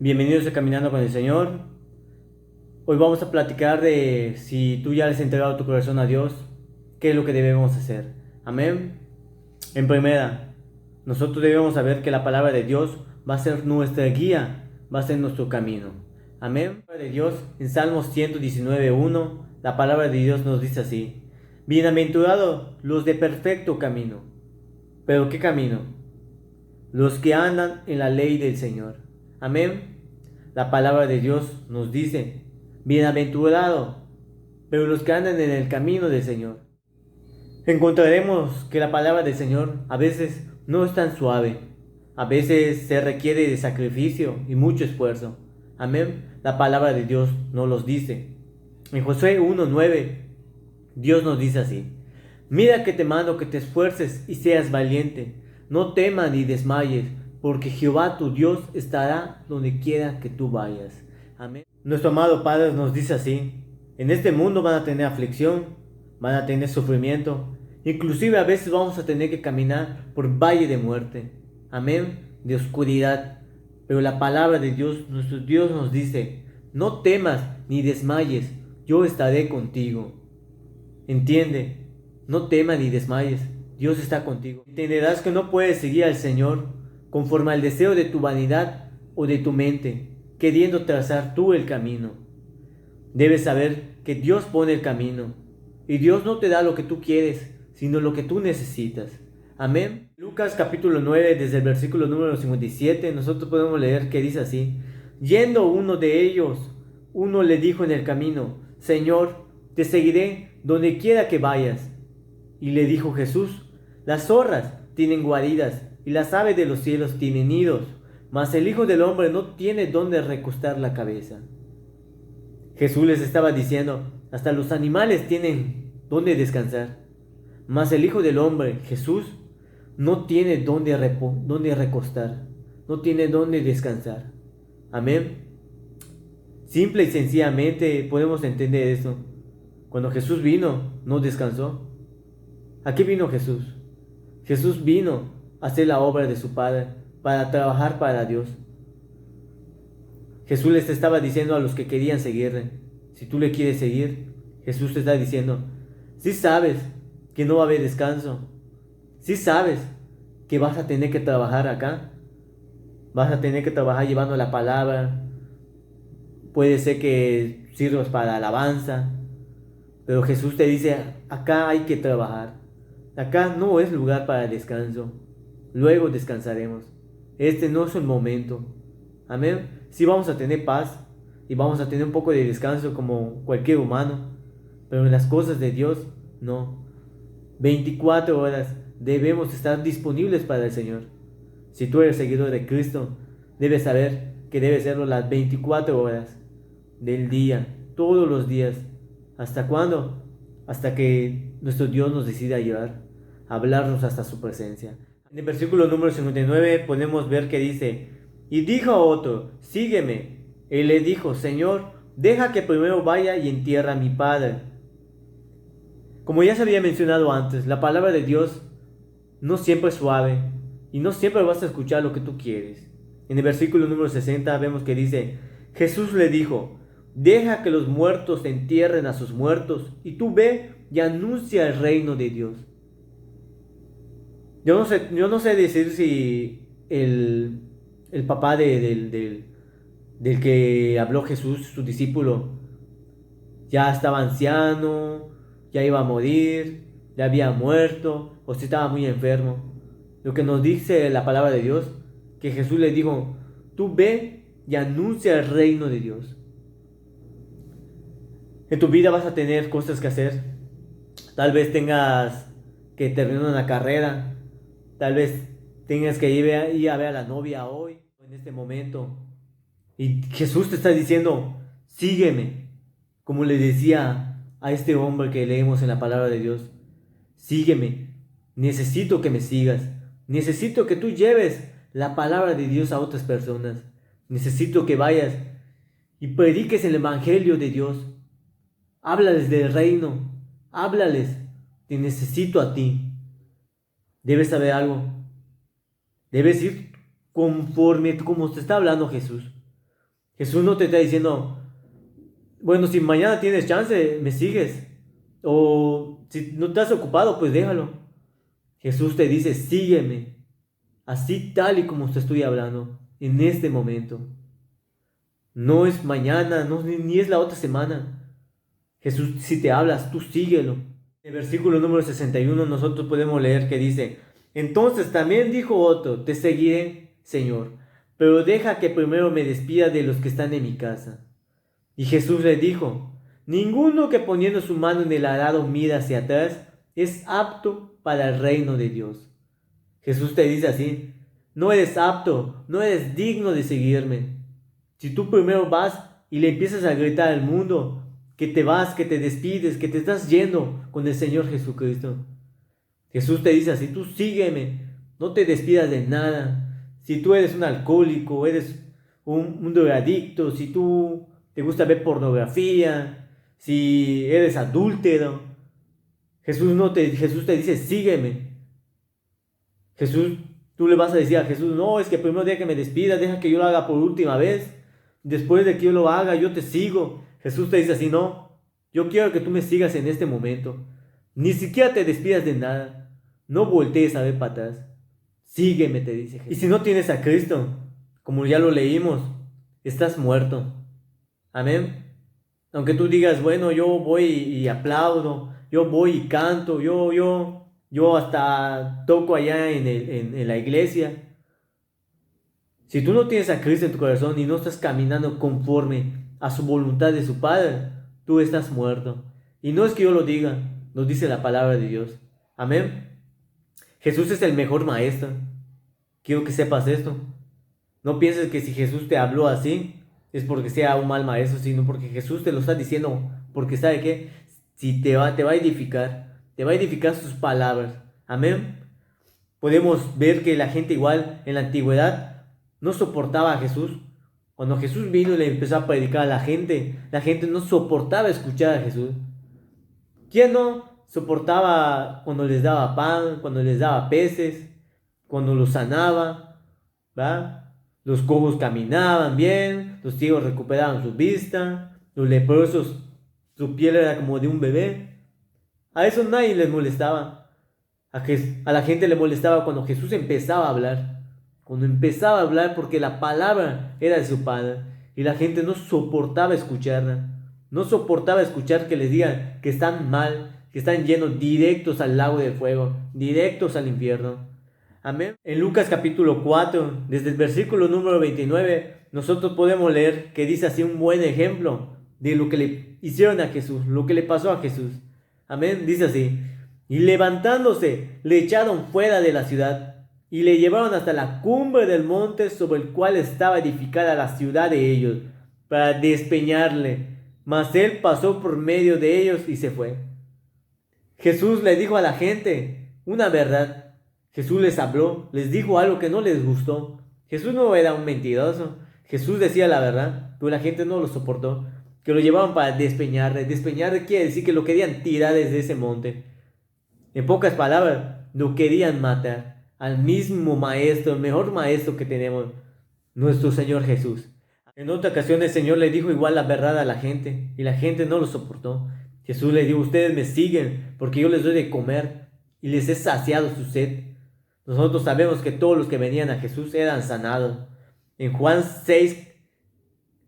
Bienvenidos a Caminando con el Señor. Hoy vamos a platicar de si tú ya le has entregado tu corazón a Dios, qué es lo que debemos hacer. Amén. En primera, nosotros debemos saber que la palabra de Dios va a ser nuestra guía, va a ser nuestro camino. Amén. La palabra de Dios en Salmos 119:1, la palabra de Dios nos dice así: Bienaventurados los de perfecto camino. ¿Pero qué camino? Los que andan en la ley del Señor. Amén. La palabra de Dios nos dice: Bienaventurado, pero los que andan en el camino del Señor. Encontraremos que la palabra del Señor a veces no es tan suave. A veces se requiere de sacrificio y mucho esfuerzo. Amén. La palabra de Dios nos los dice. En Josué 1:9, Dios nos dice así: Mira que te mando que te esfuerces y seas valiente. No temas ni desmayes, porque Jehová tu Dios estará donde quiera que tú vayas. Amén. Nuestro amado Padre nos dice así: en este mundo van a tener aflicción, van a tener sufrimiento, inclusive a veces vamos a tener que caminar por valle de muerte. Amén. De oscuridad. Pero la palabra de Dios, nuestro Dios nos dice: no temas ni desmayes, yo estaré contigo. Entiende, no temas ni desmayes, Dios está contigo. Entenderás que no puedes seguir al Señor conforme al deseo de tu vanidad o de tu mente, queriendo trazar tú el camino. Debes saber que Dios pone el camino y Dios no te da lo que tú quieres, sino lo que tú necesitas. Amén. Lucas capítulo 9, desde el versículo número 57, nosotros podemos leer que dice así: Yendo uno de ellos, uno le dijo en el camino: Señor, te seguiré donde quiera que vayas. Y le dijo Jesús: Las zorras tienen guaridas y las aves de los cielos tienen nidos, mas el Hijo del Hombre no tiene donde recostar la cabeza. Jesús les estaba diciendo: hasta los animales tienen donde descansar, mas el Hijo del Hombre, Jesús, no tiene donde recostar, no tiene donde descansar. Amén. Simple y sencillamente podemos entender esto. Cuando Jesús vino, no descansó. ¿A qué vino Jesús? Jesús vino a hacer la obra de su Padre, para trabajar para Dios. Jesús les estaba diciendo a los que querían seguirle: si tú le quieres seguir, Jesús te está diciendo: si sabes que no va a haber descanso, si sabes que vas a tener que trabajar acá, vas a tener que trabajar llevando la palabra, puede ser que sirvas para alabanza, pero Jesús te dice: acá hay que trabajar, acá no es lugar para descanso, luego descansaremos, este no es el momento. Amén. Sí vamos a tener paz y vamos a tener un poco de descanso como cualquier humano, pero en las cosas de Dios no. 24 horas debemos estar disponibles para el Señor. Si tú eres seguidor de Cristo, debes saber que debe serlo las 24 horas del día, todos los días. ¿Hasta cuándo? Hasta que nuestro Dios nos decida ayudar, hablarnos hasta su presencia. En el versículo número 59 podemos ver que dice: Y dijo a otro: sígueme. Él le dijo: Señor, deja que primero vaya y entierre a mi padre. Como ya se había mencionado antes, la palabra de Dios no siempre es suave y no siempre vas a escuchar lo que tú quieres. En el versículo número 60 vemos que dice: Jesús le dijo: deja que los muertos entierren a sus muertos y tú ve y anuncia el reino de Dios. Yo no sé decir si el papá del que habló Jesús, su discípulo, ya estaba anciano, ya iba a morir, ya había muerto, o si estaba muy enfermo. Lo que nos dice la palabra de Dios, que Jesús le dijo: tú ve y anuncia el reino de Dios. En tu vida vas a tener cosas que hacer. Tal vez tengas que terminar una carrera, tal vez tengas que ir a ver a la novia hoy, en este momento. Y Jesús te está diciendo: sígueme, como le decía a este hombre que leemos en la palabra de Dios: sígueme, necesito que me sigas, necesito que tú lleves la palabra de Dios a otras personas, necesito que vayas y prediques el evangelio de Dios, háblales del reino, háblales, te necesito a ti. Debes saber algo, debes ir conforme como te está hablando Jesús. Jesús no te está diciendo, bueno, si mañana tienes chance, me sigues. O si no estás ocupado, pues déjalo. Jesús te dice, sígueme. Así tal y como te estoy hablando, en este momento. No es mañana, no, ni es la otra semana. Jesús, si te hablas, tú síguelo. En el versículo número 61 nosotros podemos leer que dice, entonces también dijo otro, te seguiré, Señor, pero deja que primero me despida de los que están en mi casa. Y Jesús le dijo, ninguno que poniendo su mano en el arado mira hacia atrás es apto para el reino de Dios. Jesús te dice así, no eres apto, no eres digno de seguirme. Si tú primero vas y le empiezas a gritar al mundo que te vas, que te despides, que te estás yendo con el Señor Jesucristo. Jesús te dice así, tú sígueme, no te despidas de nada. Si tú eres un alcohólico, eres un drogadicto, si tú te gusta ver pornografía, si eres adúltero, Jesús te dice, sígueme. Jesús, tú le vas a decir a Jesús, no, es que el primer día que me despida, deja que yo lo haga por última vez. Después de que yo lo haga, yo te sigo. Jesús te dice así, no, yo quiero que tú me sigas en este momento. Ni siquiera te despidas de nada. No voltees a ver para atrás. Sígueme, te dice Jesús. Y si no tienes a Cristo, como ya lo leímos, estás muerto. Amén. Aunque tú digas, bueno, yo voy y aplaudo, yo voy y canto, yo hasta toco allá en la iglesia. Si tú no tienes a Cristo en tu corazón y no estás caminando conforme a su voluntad de su Padre, tú estás muerto. Y no es que yo lo diga, nos dice la palabra de Dios. Amén. Jesús es el mejor maestro. Quiero que sepas esto. No pienses que si Jesús te habló así, es porque sea un mal maestro, sino porque Jesús te lo está diciendo, porque sabe que si te va a edificar sus palabras. Amén. Podemos ver que la gente igual en la antigüedad no soportaba a Jesús. Cuando Jesús vino y le empezó a predicar a la gente no soportaba escuchar a Jesús. ¿Quién no soportaba cuando les daba pan, cuando les daba peces, cuando los sanaba? ¿Va? Los cojos caminaban bien, los ciegos recuperaban su vista, los leprosos, su piel era como de un bebé. A eso nadie les molestaba. A la gente le molestaba cuando Jesús empezaba a hablar. Cuando empezaba a hablar porque la palabra era de su Padre. Y la gente no soportaba escucharla. No soportaba escuchar que les digan que están mal, que están llenos directos al lago de fuego, directos al infierno. Amén. En Lucas capítulo 4, desde el versículo número 29, nosotros podemos leer que dice así un buen ejemplo de lo que le hicieron a Jesús, lo que le pasó a Jesús. Amén. Dice así, y levantándose, le echaron fuera de la ciudad y le llevaron hasta la cumbre del monte sobre el cual estaba edificada la ciudad de ellos, para despeñarle. Mas él pasó por medio de ellos y se fue. Jesús le dijo a la gente una verdad. Jesús les habló, les dijo algo que no les gustó. Jesús no era un mentiroso. Jesús decía la verdad, pero la gente no lo soportó. Que lo llevaban para despeñarle. Despeñarle quiere decir que lo querían tirar desde ese monte. En pocas palabras, lo querían matar. Al mismo maestro, el mejor maestro que tenemos, nuestro Señor Jesús. En otra ocasión el Señor le dijo igual la verdad a la gente y la gente no lo soportó. Jesús le dijo, ustedes me siguen porque yo les doy de comer y les he saciado su sed. Nosotros sabemos que todos los que venían a Jesús eran sanados. En Juan 6,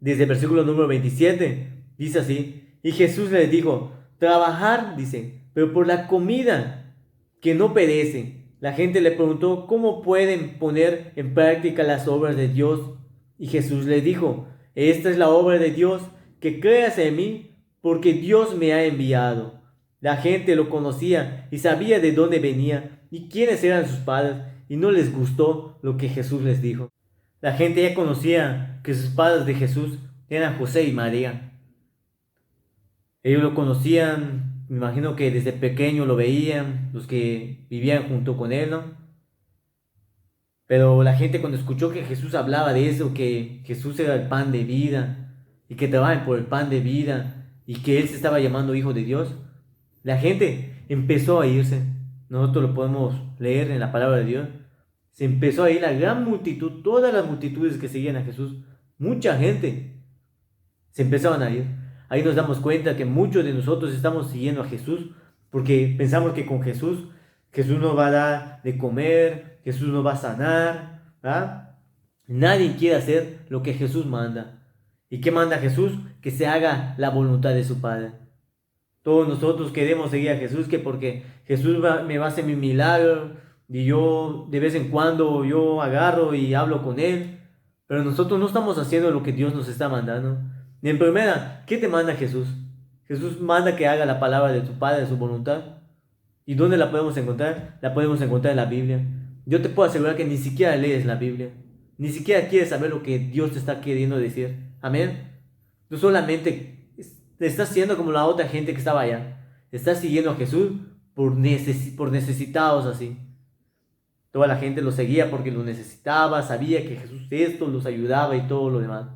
desde el versículo número 27, dice así, y Jesús les dijo, trabajar, dice, pero por la comida que no perece. La gente le preguntó, ¿cómo pueden poner en práctica las obras de Dios? Y Jesús les dijo, esta es la obra de Dios, que creas en mí, porque Dios me ha enviado. La gente lo conocía y sabía de dónde venía y quiénes eran sus padres, y no les gustó lo que Jesús les dijo. La gente ya conocía que sus padres de Jesús eran José y María. Ellos lo conocían, me imagino que desde pequeño lo veían, los que vivían junto con él, ¿no? Pero la gente cuando escuchó que Jesús hablaba de eso, que Jesús era el pan de vida, y que trabajen por el pan de vida, y que Él se estaba llamando Hijo de Dios, la gente empezó a irse. Nosotros lo podemos leer en la palabra de Dios. Se empezó a ir la gran multitud, todas las multitudes que seguían a Jesús, mucha gente. Se empezaban a ir. Ahí nos damos cuenta que muchos de nosotros estamos siguiendo a Jesús porque pensamos que con Jesús, Jesús nos va a dar de comer, Jesús nos va a sanar, ¿verdad? Nadie quiere hacer lo que Jesús manda. ¿Y qué manda Jesús? Que se haga la voluntad de su Padre. Todos nosotros queremos seguir a Jesús, que porque me va a hacer mi milagro y yo de vez en cuando yo agarro y hablo con Él. Pero nosotros no estamos haciendo lo que Dios nos está mandando. Y en primera, ¿qué te manda Jesús? Jesús manda que haga la palabra de tu Padre, de su voluntad. ¿Y dónde la podemos encontrar? La podemos encontrar en la Biblia. Yo te puedo asegurar que ni siquiera lees la Biblia. Ni siquiera quieres saber lo que Dios te está queriendo decir. Amén. Tú solamente estás siendo como la otra gente que estaba allá. Estás siguiendo a Jesús por necesitados así. Toda la gente lo seguía porque lo necesitaba, sabía que Jesús esto los ayudaba y todo lo demás.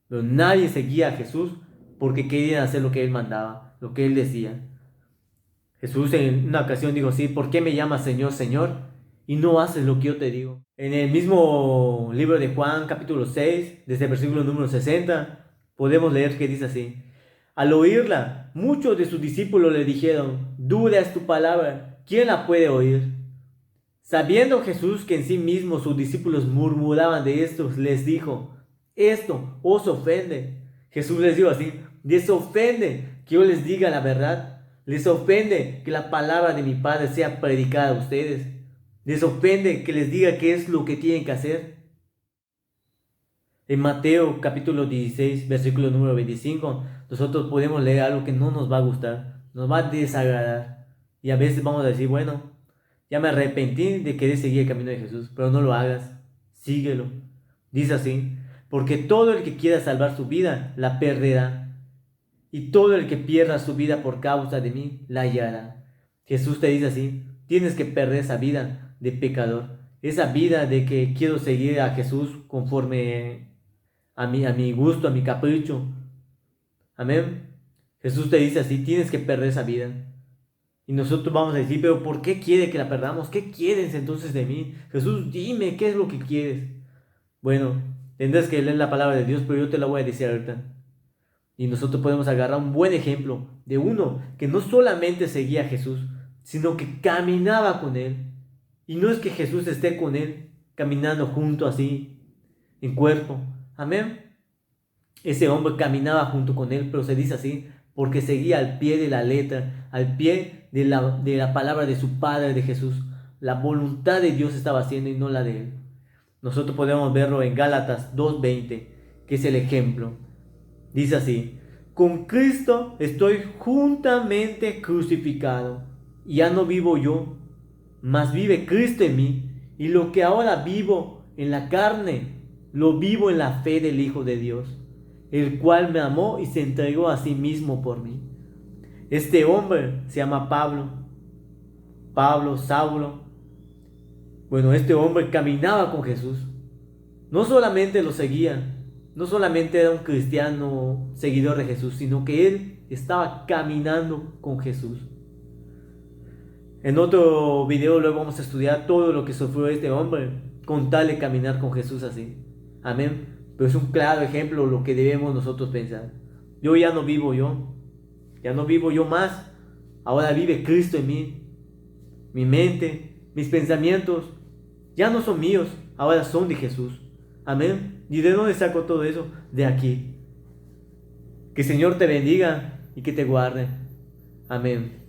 Pero nadie seguía a Jesús porque querían hacer lo que Él mandaba, lo que Él decía. Jesús en una ocasión dijo así: ¿por qué me llamas Señor, Señor, y no haces lo que yo te digo? En el mismo libro de Juan, capítulo 6, desde el versículo número 60, podemos leer que dice así: al oírla, muchos de sus discípulos le dijeron: dura es tu palabra, ¿quién la puede oír? Sabiendo Jesús que en sí mismo sus discípulos murmuraban de esto, les dijo: esto os ofende. Jesús les dijo así: les ofende que yo les diga la verdad. Les ofende que la palabra de mi Padre sea predicada a ustedes. Les ofende que les diga qué es lo que tienen que hacer. En Mateo capítulo 16, versículo número 25, nosotros podemos leer algo que no nos va a gustar, nos va a desagradar. Y a veces vamos a decir: bueno, ya me arrepentí de querer seguir el camino de Jesús, pero no lo hagas, síguelo. Dice así: porque todo el que quiera salvar su vida, la perderá. Y todo el que pierda su vida por causa de mí, la hallará. Jesús te dice así: tienes que perder esa vida de pecador, esa vida de que quiero seguir a Jesús conforme a mi gusto, a mi capricho. Amén. Jesús te dice así: tienes que perder esa vida. Y nosotros vamos a decir: pero ¿por qué quiere que la perdamos? ¿Qué quieres entonces de mí? Jesús, dime, ¿qué es lo que quieres? Bueno, tendrás que leer la palabra de Dios, pero yo te la voy a decir ahorita. Y nosotros podemos agarrar un buen ejemplo de uno que no solamente seguía a Jesús, sino que caminaba con Él. Y no es que Jesús esté con Él, caminando junto así, en cuerpo. Amén. Ese hombre caminaba junto con Él, pero se dice así porque seguía al pie de la letra, al pie de la palabra de su Padre, de Jesús. La voluntad de Dios estaba haciendo y no la de Él. Nosotros podemos verlo en Gálatas 2:20, que es el ejemplo. Dice así: con Cristo estoy juntamente crucificado, y ya no vivo yo, mas vive Cristo en mí, y lo que ahora vivo en la carne, lo vivo en la fe del Hijo de Dios, el cual me amó y se entregó a sí mismo por mí. Este hombre se llama Saulo. Bueno, este hombre caminaba con Jesús, no solamente lo seguía, no solamente era un cristiano seguidor de Jesús, sino que él estaba caminando con Jesús. En otro video luego vamos a estudiar todo lo que sufrió este hombre con tal de caminar con Jesús así. Amén. Pero es un claro ejemplo de lo que debemos nosotros pensar. Ya no vivo yo más. Ahora vive Cristo en mí. Mi mente, mis pensamientos ya no son míos, ahora son de Jesús. Amén. ¿Y de dónde saco todo eso? De aquí. Que el Señor te bendiga y que te guarde. Amén.